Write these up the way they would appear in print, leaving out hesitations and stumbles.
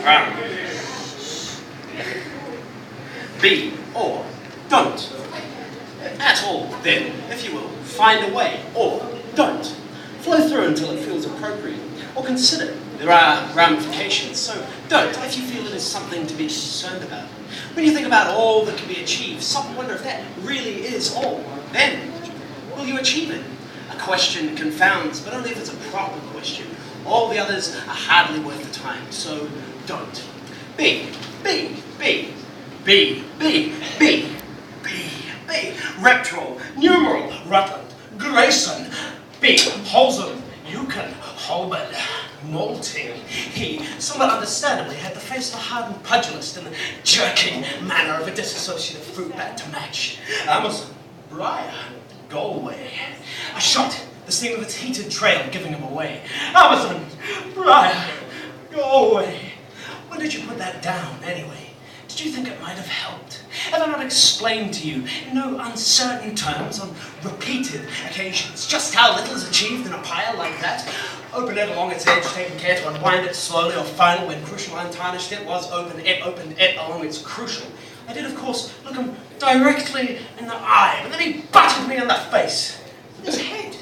Brown. Be or don't. At all, then, if you will, find a way, or don't. Flow through until it feels appropriate, or consider there are ramifications, so don't if you feel it is something to be concerned about. When you think about all that can be achieved, stop and wonder if that really is all. Then, will you achieve it? A question confounds, but only if it's a proper question. All the others are hardly worth the time, so don't. Be. Reptile, numeral, Rutland, Grayson, B, Holzum, Yukon, Holman, Malting. He, somewhat understandably, had the face of a hardened pugilist and the jerking manner of a disassociative fruit bat to match. Amazon, Briar, Galway. A shot, the steam of its heated trail giving him away. Amazon, Briar, Galway. When did you put that down, anyway? Did you think it might have helped? Have I not explained to you, in no uncertain terms, on repeated occasions, just how little is achieved in a pile like that? Open it along its edge, taking care to unwind it slowly or final when crucial untarnished it was opened it along its crucial. I did, of course, look him directly in the eye, but then he butted me in the face with his head.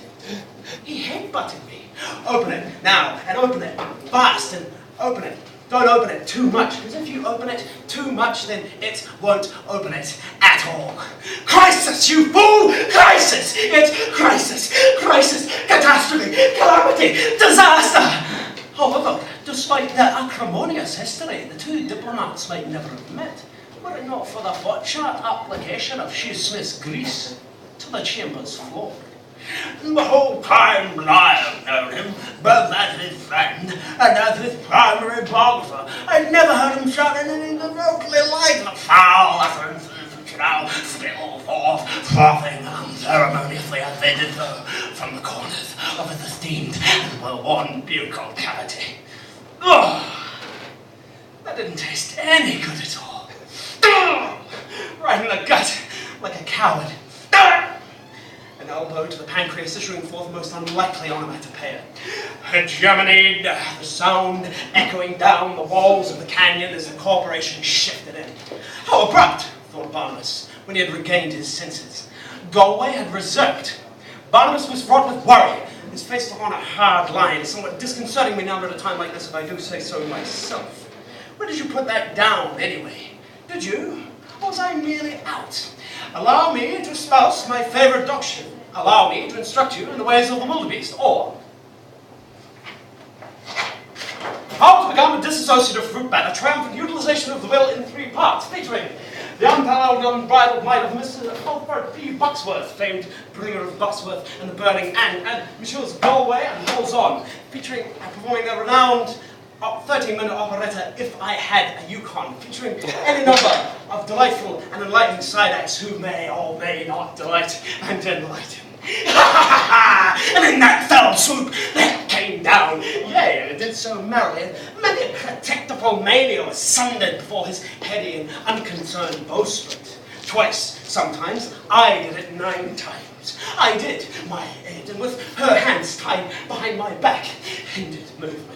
He head-butted me. Open it now, and open it fast, and open it. Don't open it too much, because if you open it too much, then it won't open it at all. Crisis, you fool! Crisis! It's crisis, catastrophe, calamity, disaster! However, despite their acrimonious history, the two diplomats might never have met, were it not for the botched application of Smith's grease to the chamber's floor. And the whole time I have known him, both as his friend and as his primary biographer, I'd never heard him shout anything remotely like the foul utterances which now spill forth, frothing and unceremoniously as they did so from the corners of his esteemed and well-worn buccal cavity. Oh, that didn't taste any good at all. Right in the gut, like a coward. An elbow to the pancreas, issuing forth the most unlikely onomatopoeia. Hegemonied, the sound echoing down the walls of the canyon as the corporation shifted in. How abrupt, thought Barnabas, when he had regained his senses. Galway had reserved. Barnabas was fraught with worry. His face took on a hard line, somewhat disconcerting me now at a time like this, if I do say so myself. Where did you put that down, anyway? Did you? Or was I merely out? Allow me to espouse my favorite doctrine. Allow me to instruct you in the ways of the wildebeest, or how to become a dissociative fruit bat, a triumphant utilization of the will in 3 parts, featuring the unparalleled, unbridled might of Mr. Alfred P. Bucksworth, famed bringer of Bucksworth and the Burning and Messrs. Galway and Holzon, featuring performing the renowned 13-minute operetta, If I Had a Yukon, featuring any number of delightful and enlightening side acts who may or may not delight and enlighten. And in that fell swoop, there came down, yea, and it did so merrily, and many a catectable mania was sundered before his heady and unconcerned bowsprit. Twice, sometimes, I did it 9 times. I did my aid, and with her hands tied behind my back, hindered movement.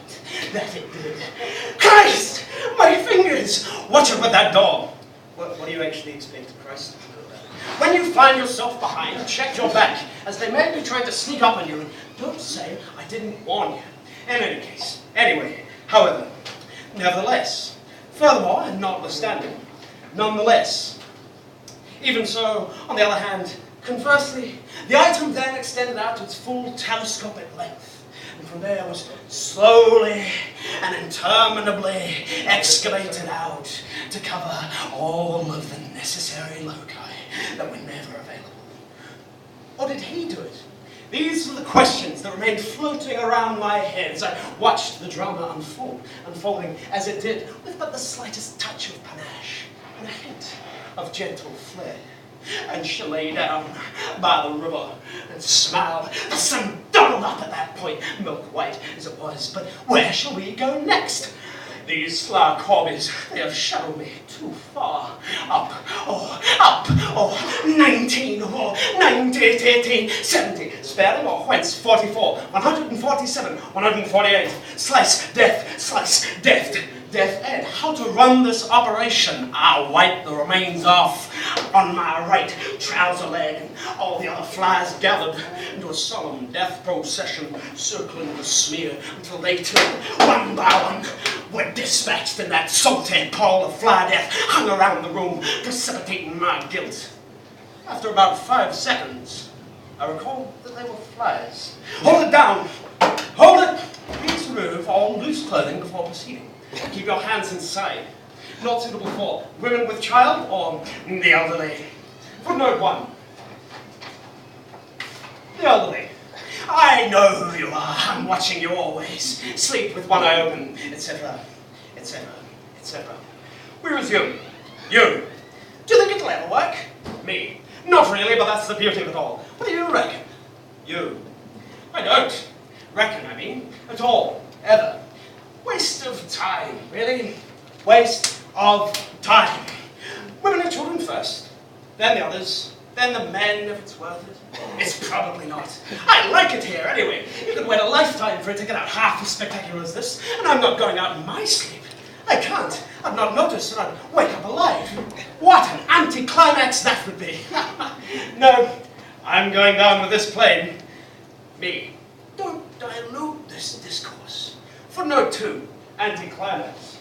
That it did. Christ! My fingers! Watch out with that door! What do you actually expect, Christ? When you find yourself behind, check your back, as they may be trying to sneak up on you, and don't say I didn't warn you. In any case, anyway, however, nevertheless, furthermore, and notwithstanding, nonetheless, even so, on the other hand, conversely, the item then extended out to its full telescopic length. And from there was slowly and interminably excavated out to cover all of the necessary loci that were never available. Or did he do it? These were the questions that remained floating around my head as I watched the drama unfolding as it did, with but the slightest touch of panache and a hint of gentle flair. And she lay down by the river and smiled. The sun doubled up at that point, milk white as it was. But where shall we go next? These slough hobbies, they have shuttled me too far. Up, oh, 19, or 90, 18, 70, sparing or whence, 44, 147, 148. Slice, death, how to run this operation. I'll wipe the remains off on my right trouser leg, and all the other flies gathered into a solemn death procession circling the smear until they too, one by one, were dispatched in that salty pall of fly death hung around the room, precipitating my guilt. After about 5 seconds, I recalled that they were flies. Hold it down! Hold it! Please remove all loose clothing before proceeding. Keep your hands inside. Not suitable for women with child or the elderly. Footnote 1. The elderly. I know who you are. I'm watching you always. Sleep with one eye open, etc., etc., etc. We resume. You. Do you think it'll ever work? Me. Not really, but that's the beauty of it all. What do you reckon? You. I don't. Reckon, I mean. At all. Ever. Waste of time, really. Waste of time. Women and children first. Then the others. Then the men, if it's worth it. It's probably not. I like it here, anyway. You could wait a lifetime for it to get out half as spectacular as this, and I'm not going out in my sleep. I can't. I'd not notice that I'd wake up alive. What an anticlimax that would be. No, I'm going down with this plane. Me. Don't dilute this discourse. Footnote 2, anticlimax.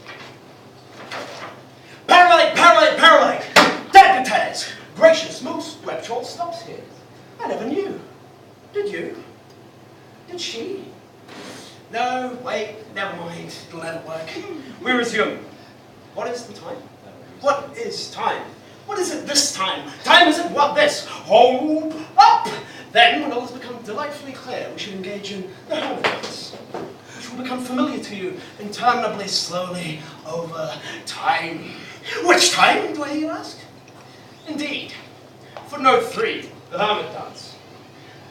Paralyte. Deputies. Gracious, most Webchol stops here. I never knew. Did you? Did she? No, wait, never mind. It'll never work. We resume. What is the time? What is time? What is it this time? Time is it what this? Hold up! Then, when all has become delightfully clear, we should engage in the hermit dance, which will become familiar to you interminably slowly over time. Which time, do I hear you ask? Indeed. Footnote 3, the hermit dance.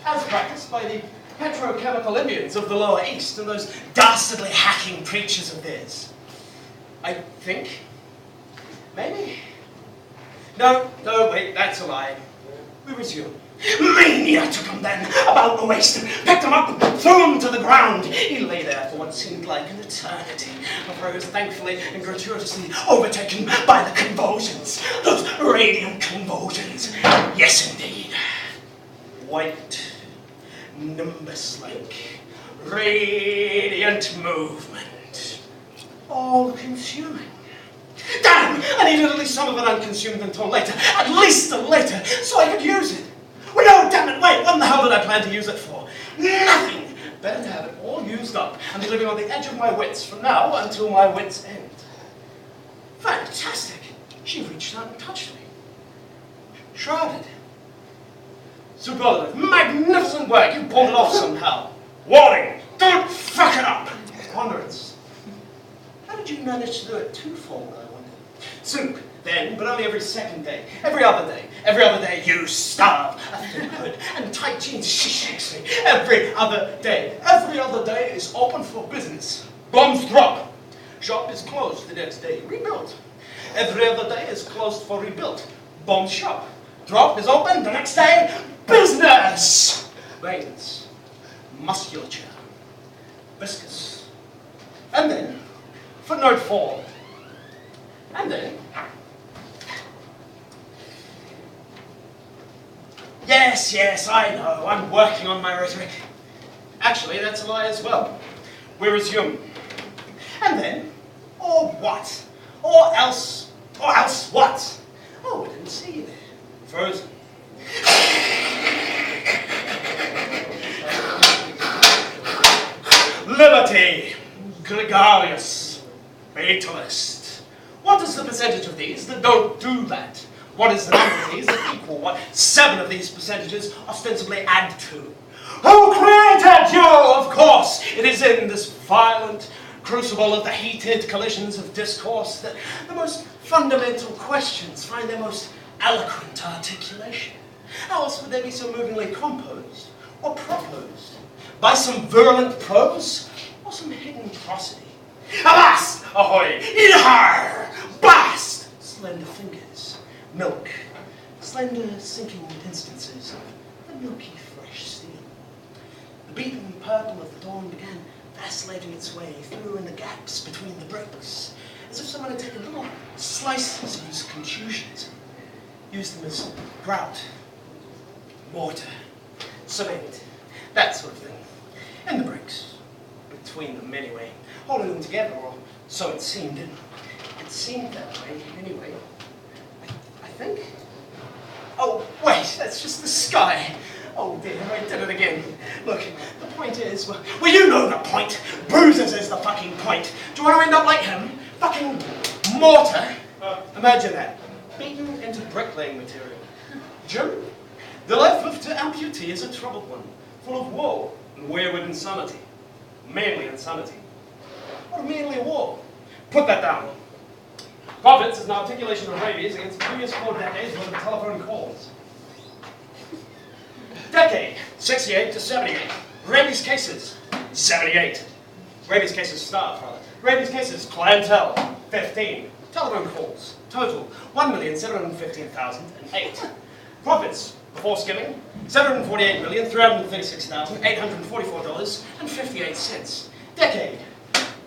As practiced by the petrochemical Indians of the Lower East and those dastardly hacking preachers of theirs. I think. Maybe. No, wait, that's a lie. We resume. Mania took him then about the waist and picked him up and threw him to the ground. He lay there for what seemed like an eternity before he was thankfully and gratuitously overtaken by the convulsions. Those radiant convulsions. Yes, indeed. White, nimbus-like, radiant movement. All-consuming. Damn! I needed at least some of it unconsumed until later. At least till later, so I could use it. Well, no, damn it, wait, what in the hell did I plan to use it for? Nothing! Better to have it all used up and be living on the edge of my wits from now until my wits end. Fantastic! She reached out and touched me. Shrouded. Superlative. Magnificent work. You pulled it off somehow. Warning! Don't fuck it up! Ponderance. How did you manage to do it twofold, I wonder? Soup, then, but only every second day. Every other day. Every other day you starve. A thin hood and tight jeans. She shakes me. Every other day. Every other day is open for business. Bombs drop. Shop is closed the next day. Rebuilt. Every other day is closed for rebuilt. Bomb shop. Drop is open the next day. Business! Veins. Musculature. Viscous. And then, footnote 4. And then, yes, I know, I'm working on my rhetoric. Actually, that's a lie as well. We resume. And then, or what? Or else what? Oh, I didn't see you there. Frozen. Liberty, gregarious, fatalist. What is the percentage of these that don't do that? What is the number of these that equal what 7 of these percentages ostensibly add to? Who created you? Of course, it is in this violent crucible of the heated collisions of discourse that the most fundamental questions find their most eloquent articulation. How else would they be so movingly composed or proposed? By some virulent prose or some hidden prosody? Avast! Ahoy! Idhar! Blast! Slender fingers. Milk. Slender sinking instances of the milky fresh steel. The beaten purple of the dawn began vacillating its way through in the gaps between the bricks, as if someone want to take a little slices of his contusions, use them as grout, mortar, cement, that sort of thing. And the bricks, between them anyway, holding them together, or so it seemed. It seemed that way anyway. I think. Oh, wait, that's just the sky. Oh dear, I did it again. Look, the point is, well, you know the point. Bruises is the fucking point. Do you want to end up like him? Fucking mortar. Imagine that. Beaten into bricklaying material. Jim, the life of the amputee is a troubled one, full of woe and wayward insanity. Mainly insanity. What mainly woe? Put that down. Profits is an articulation of rabies against the previous 4 decades worth of telephone calls. Decade, 68 to 78. Rabies cases, 78. Rabies cases staff, rather. Rabies cases, clientele, 15. Telephone calls, total, 1,715,008. Profits, before skimming, $748,336,844.58. Decade,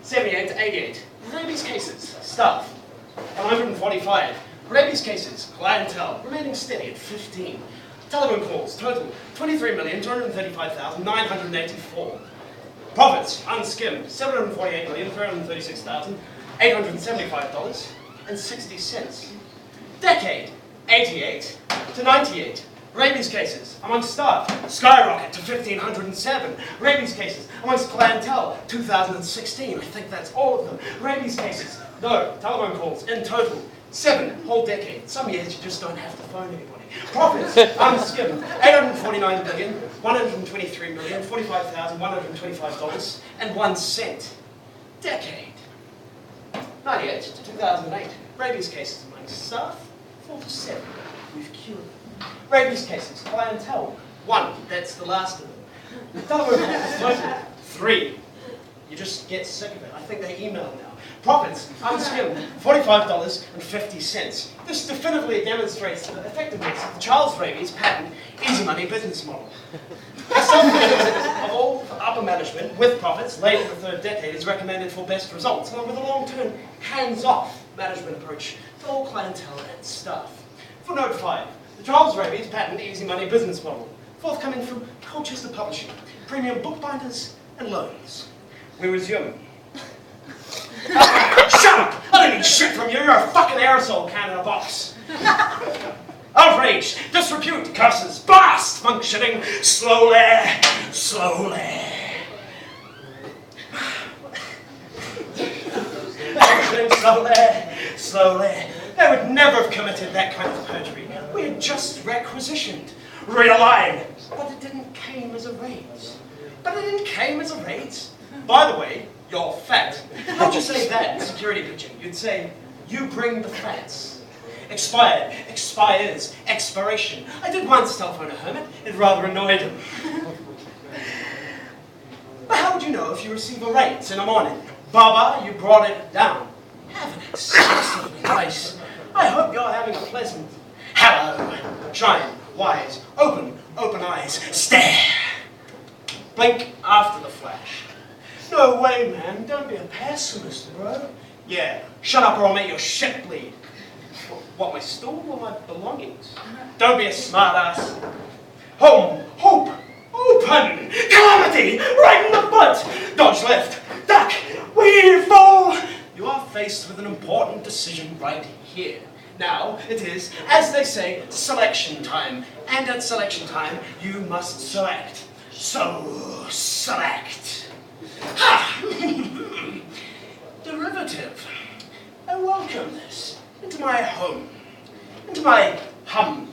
78 to 88. Rabies cases, staff, 145. Rabies cases, clientele, remaining steady at 15. Telephone calls, total, 23,235,984. Profits, unskimmed, $748,336,875.60. Decade, 88 to 98. Rabies cases amongst staff, skyrocket to 1,507. Rabies cases amongst clientele, 2,016. I think that's all of them. Rabies cases, no, telephone calls, in total, 7 whole decades. Some years you just don't have to phone anybody. Profits, unskimmed, $849,123,045,125.01. Decade, 98 to 2008. Rabies cases amongst staff, 4 to 7. We've cured them. Rabies cases, clientele, 1. That's the last of them. Telephone calls, total, 3. You just get sick of it. I think they email now. Profits, unskimmed, $45.50. This definitively demonstrates the effectiveness of the Charles Rabies patent easy money business model. The self-management of all upper management with profits late in the 3rd decade is recommended for best results, along with a long-term hands-off management approach to all clientele and staff. Footnote 5. The Charles Rabies patent easy money business model, forthcoming from Colchester Publishing, premium bookbinders and loans. We resume. Shut up! I don't need shit from you. You're a fucking aerosol can in a box. Outrage, disrepute, curses, blast, functioning slowly, slowly. Functioning slowly, slowly. They would never have committed that kind of perjury. We had just requisitioned. Read a line. But it didn't came as a raise. But it didn't came as a raise. By the way, you're fat. How'd you say that in security pitching? You'd say, you bring the fats. Expired, expires, expiration. I did once telephone a hermit. It rather annoyed him. But how would you know if you receive a raise in the morning? Baba, you brought it down. Have an excessively nice. I hope you're having a pleasant. Hello. Shine, wise, open eyes, stare. Blink after the flash. No way, man. Don't be a pessimist, bro. Yeah, shut up or I'll make your shit bleed. What, my stool or my belongings? Don't be a smartass. Home, hope, open, calamity, right in the butt. Dodge left, duck, weave, fall. You are faced with an important decision right here. Now, it is, as they say, selection time. And at selection time, you must select. So, select. Ha! Derivative. I welcome this into my home, into my hum,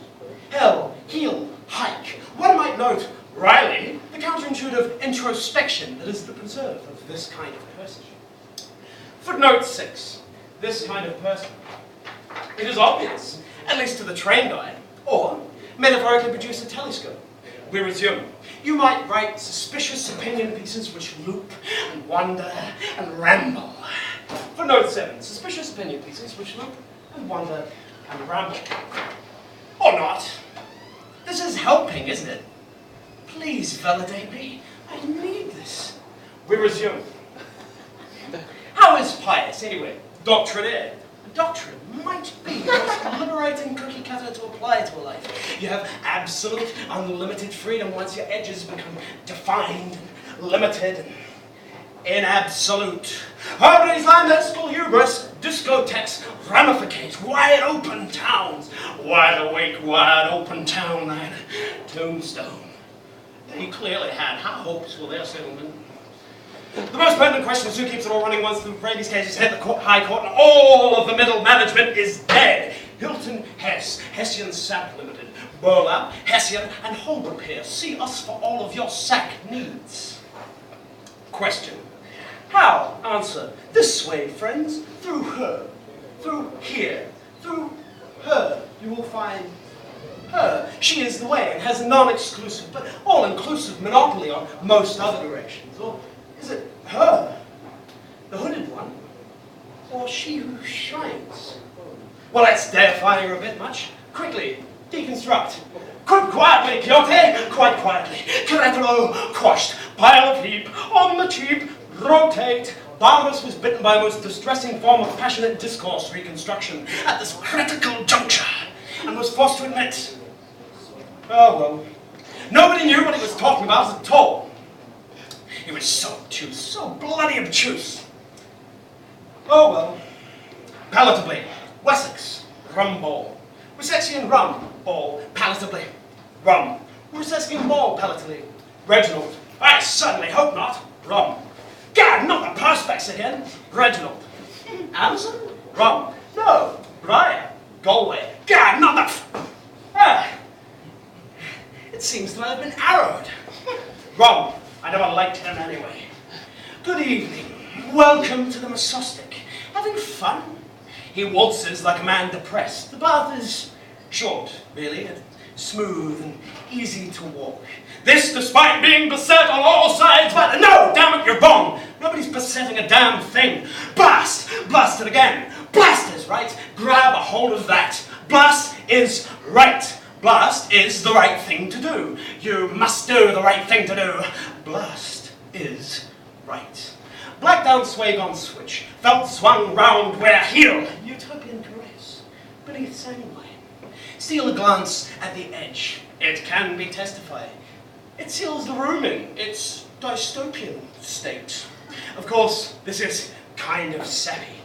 hell, heel, hike. One might note, Riley, the counterintuitive introspection that is the preserve of this kind of person. Footnote 6. This kind of person. It is obvious, at least to the trained eye, or metaphorically produce a telescope. We resume. You might write suspicious opinion pieces which loop and wander and ramble. Footnote 7. Suspicious opinion pieces which loop and wander and ramble. Or not. This is helping, isn't it? Please validate me. I need this. We resume. How is Pius, anyway? Doctrinaire. The doctrine might be the most liberating cookie cutter to apply to a life. You have absolute, unlimited freedom once your edges become defined and limited and absolute. Harmony's landescal hubris, discotheques, ramificate, wide open towns. Wide awake, wide open town, that tombstone. They clearly had high hopes for their settlement. The most pertinent question is who keeps it all running once the rabies cases hit the High Court and all of the middle management is dead. Hilton Hess, Hessian Sap Limited, Burlap, Hessian and Home Repair. See us for all of your sack needs. Question. How? Answer. This way, friends. Through her. Through here. Through her. You will find her. She is the way and has a non-exclusive but all-inclusive monopoly on most other directions. Or is it her, the hooded one, or she who shines? Well, that's deifying her a bit much. Quickly, deconstruct. Quite quietly, Quixote, quite quietly. Querétaro, quashed, pile of heap, on the cheap, rotate. Barnabas was bitten by a most distressing form of passionate discourse reconstruction at this critical juncture, and was forced to admit, oh well, nobody knew what he was talking about at all. He was so obtuse, so bloody obtuse. Oh well. Palatably, Wessex, rum ball. Wessexian rum ball, palatably. Rum. Wessexian ball, palatably. Reginald. I certainly hope not. Rum. Gad, not the Perspex again. Reginald. Amazon? Rum. No. Briar. Galway. Gad, not the... It seems that I've been arrowed. Rum. I never liked him anyway. Good evening. Welcome to the Mesostic. Having fun? He waltzes like a man depressed. The bath is short, really, and smooth and easy to walk. This despite being beset on all sides by... No, damn it, you're wrong. Nobody's besetting a damn thing. Blast! Blast it again. Blast is right. Grab a hold of that. Blast is right. Blast is the right thing to do. You must do the right thing to do. Blast is right. Black down swag on switch. Felt swung round where heel. Utopian caress. Beneath sanguine. Steal a glance at the edge. It can be testified. It seals the room in its dystopian state. Of course, this is kind of sappy.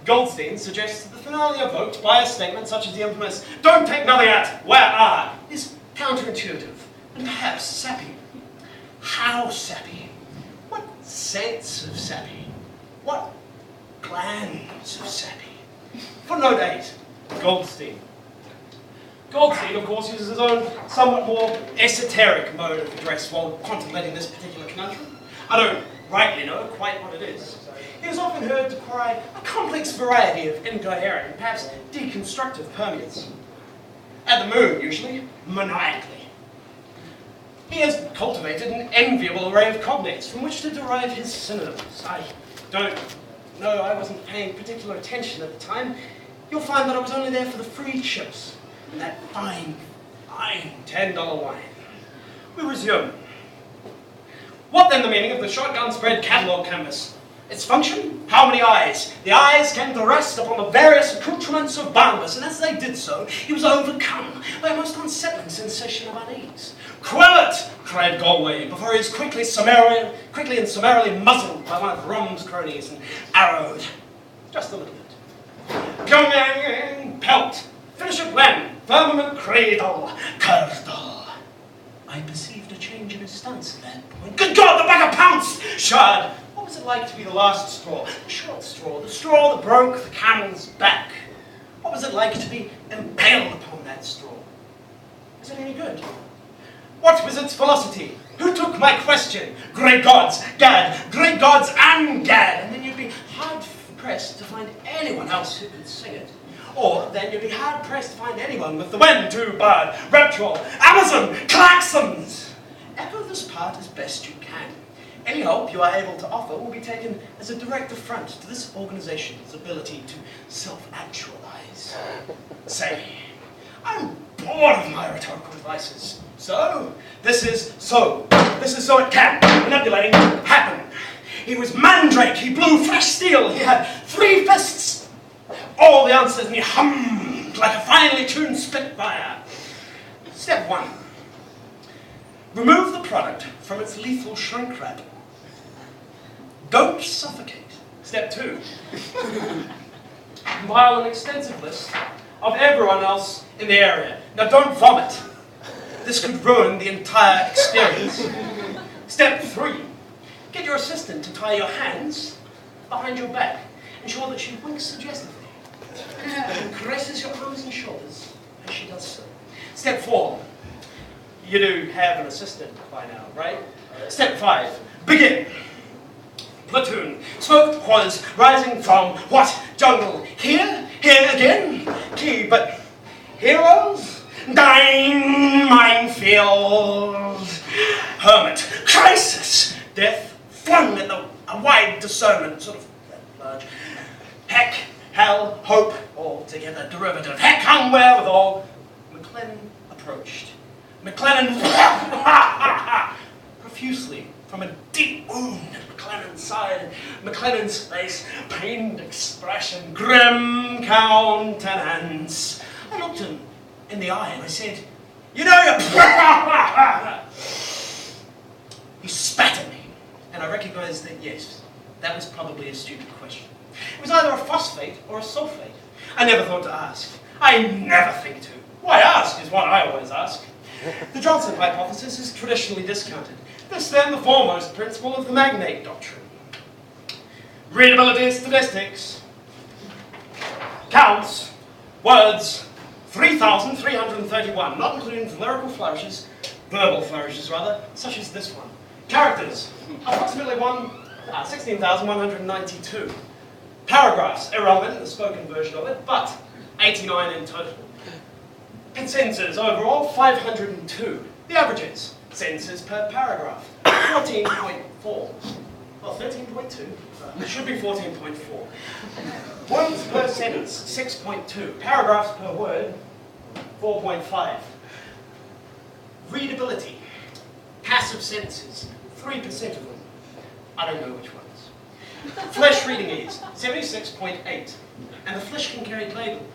Goldstein suggests that the finale evoked by a statement such as the infamous "Don't take nothing at, where are?" is counterintuitive and perhaps sappy. How sappy? What sense of sappy? What glands of sappy? Footnote 8. Goldstein. Goldstein, of course, uses his own somewhat more esoteric mode of address while contemplating this particular conundrum. I don't rightly know quite what it is. He is often heard to cry a complex variety of incoherent and perhaps deconstructive permeates. At the moon, usually, maniacally. He has cultivated an enviable array of cognates from which to derive his synonyms. I don't know, I wasn't paying particular attention at the time. You'll find that I was only there for the free chips and that fine $10 wine. We resume. What then the meaning of the shotgun spread catalogue canvas? Its function? How many eyes? The eyes came to rest upon the various accoutrements of Barnabas, and as they did so, he was overcome by a most unsettling sensation of unease. "Quell it!" cried Galway, before he was quickly and summarily muzzled by one of Rom's cronies and arrowed. Just a little bit. "Pyongyang, pelt! Finish it when? Firmament cradle, curdle." I perceived a change in his stance at that point. Good God, the bugger pounced! Shard! What was it like to be the last straw? The short straw, the straw that broke the camel's back. What was it like to be impaled upon that straw? Is it any good? What was its velocity? Who took my question? Great gods, Gad, great gods and Gad. And then you'd be hard-pressed to find anyone else who could sing it. Or then you'd be hard-pressed to find anyone with the when-to-bird, rapture, Amazon, klaxons. Echo this part as best you can. Any help you are able to offer will be taken as a direct affront to this organization's ability to self-actualize. Say, I'm bored of my rhetorical devices. So this is so it can, manipulating, happen. He was mandrake, he blew fresh steel, he had 3 fists. All all the answers, and he hummed like a finely tuned Spitfire. Step 1. Remove the product from its lethal shrink wrap. Don't suffocate. Step 2. Compile an extensive list of everyone else in the area. Now don't vomit. This could ruin the entire experience. Step 3. Get your assistant to tie your hands behind your back. Ensure that she winks suggestively and caresses your arms and shoulders as she does so. Step 4. You do have an assistant by now, right? Step 5. Begin. Platoon. Smoke was rising from what jungle? Here? Here again? Key, but heroes? Dine, minefield. Hermit. Crisis. Death flung at a wide discernment, sort of large. Heck, hell, hope, all together derivative. Heck hung wherewithal. McLennan approached. McLennan profusely from a deep wound at McLennan's side. McLennan's face, pained expression, grim countenance. I looked him in the eye and I said, "You know you..." He spat at me, and I recognized that yes, that was probably a stupid question. It was either a phosphate or a sulfate. I never thought to ask. I never think to. Why ask is what I always ask. The Johnson hypothesis is traditionally discounted. This then the foremost principle of the magnate doctrine. Readability statistics. Counts. Words. 3,331, not including lyrical flourishes, verbal flourishes rather, such as this one. Characters. Approximately 16,192. Paragraphs. Irrelevant in the spoken version of it, but 89 in total. Sentences overall, 502. The averages, sentences per paragraph, 14.4. Well, 13.2. It should be 14.4. Words per sentence, 6.2. Paragraphs per word, 4.5. Readability, passive sentences, 3% of them. I don't know which ones. Flesh reading ease, 76.8. And the flesh Kincaid label.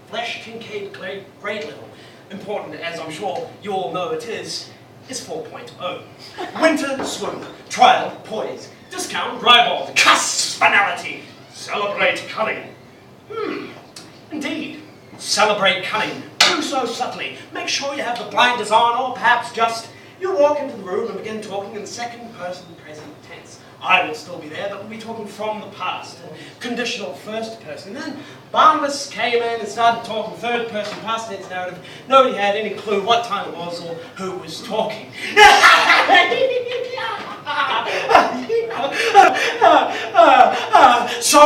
Flesh Kincaid grade level, important as I'm sure you all know it is 4.0. Winter swoop, trial, poise, discount, ribald, cuss, finality, celebrate cunning. Indeed, celebrate cunning. Do so subtly. Make sure you have the blinders on, or perhaps just you walk into the room and begin talking in the second person present tense. I will still be there, but we'll be talking from the past. Conditional first person. And then Barnabas came in and started talking third person past tense narrative. Nobody had any clue what time it was or who was talking. So,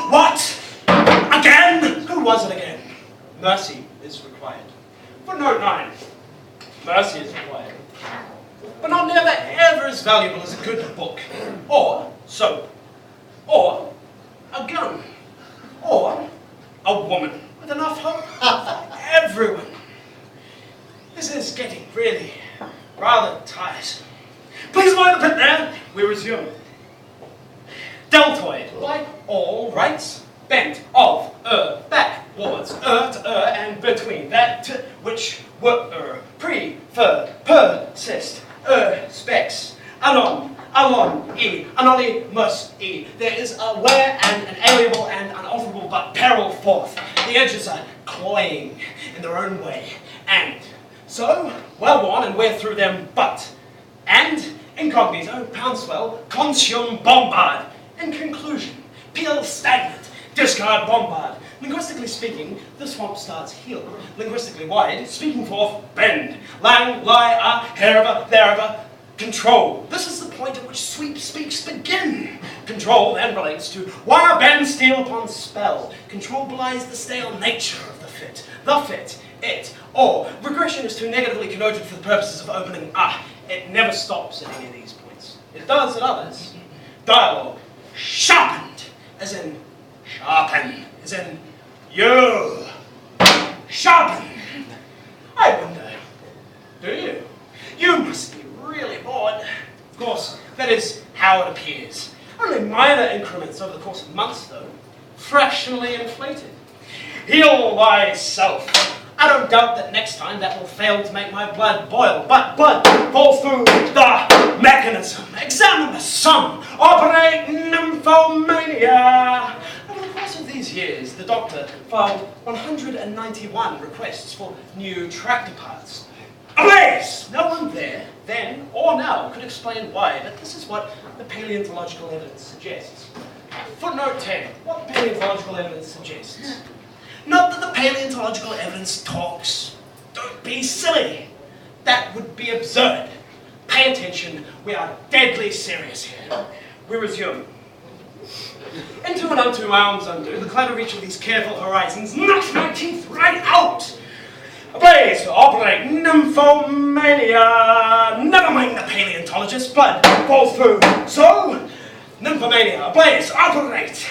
what? Again? Who was it again? Mercy is required. Footnote 9. Mercy is required. But not never ever as valuable as a good book, or soap, or a gun, or a woman with enough hope for everyone. This is getting really rather tiresome. Please avoid the pit there. We resume. Deltoid, like all rights, bent of, backwards, to, and between, that, to, which, were, prefer, persist, specs, anon, anonymous, There is a where and an alienable and unalterable but peril forth. The edges are cloying in their own way. And so, well worn and wear through them but. And, incognito, pouncewell, consume, bombard. In conclusion, peel stagnant, discard, bombard. Linguistically speaking, the swamp starts here. Linguistically wide, speaking forth, bend. Lang, lie, herever, therever. Control. This is the point at which sweep speaks begin. Control then relates to wire, bend, steal upon spell. Control belies the stale nature of the fit, it, or regression is too negatively connoted for the purposes of opening It never stops at any of these points. It does at others. Dialogue. Sharpened, as in sharpen, as in you. Sharpen. I wonder, do you? You must be really bored. Of course, that is how it appears. Only minor increments over the course of months, though. Fractionally inflated. heal thyself. I don't doubt that next time that will fail to make my blood boil, but blood falls through the mechanism. Examine the sum. Operate nymphomania. Over the course of these years, the doctor filed 191 requests for new tractor parts. Ablaze! No one there, then or now, could explain why, but this is what the paleontological evidence suggests. Footnote 10. What the paleontological evidence suggests. Not that the paleontological evidence talks. Don't be silly. That would be absurd. Pay attention. We are deadly serious here. We resume. Into and unto arms undo, the clever reach of these careful horizons knocks my teeth right out. Ablaze, operate nymphomania. Never mind the paleontologist, blood falls through. So, nymphomania, ablaze, operate.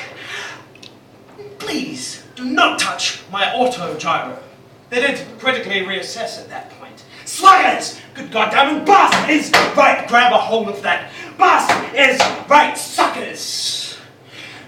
Please, do not touch my auto-gyro. They did critically reassess at that point. Sluggers! Good goddamn, Bus is right, grab a hold of that. Bus is right, suckers!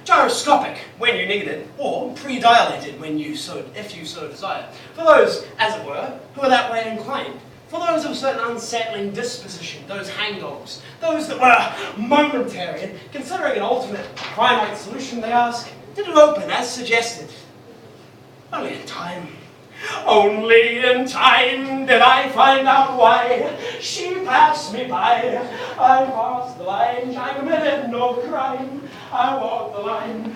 Gyroscopic when you need it, or pre-dilated when if you so desire. For those, as it were, who are that way inclined. For those of a certain unsettling disposition, those hangdogs, those that were momentary, and considering an ultimate finite solution, they ask, did it open as suggested? Only in time. Only in time did I find out why she passed me by. I passed the line, I committed no crime. I walked the line.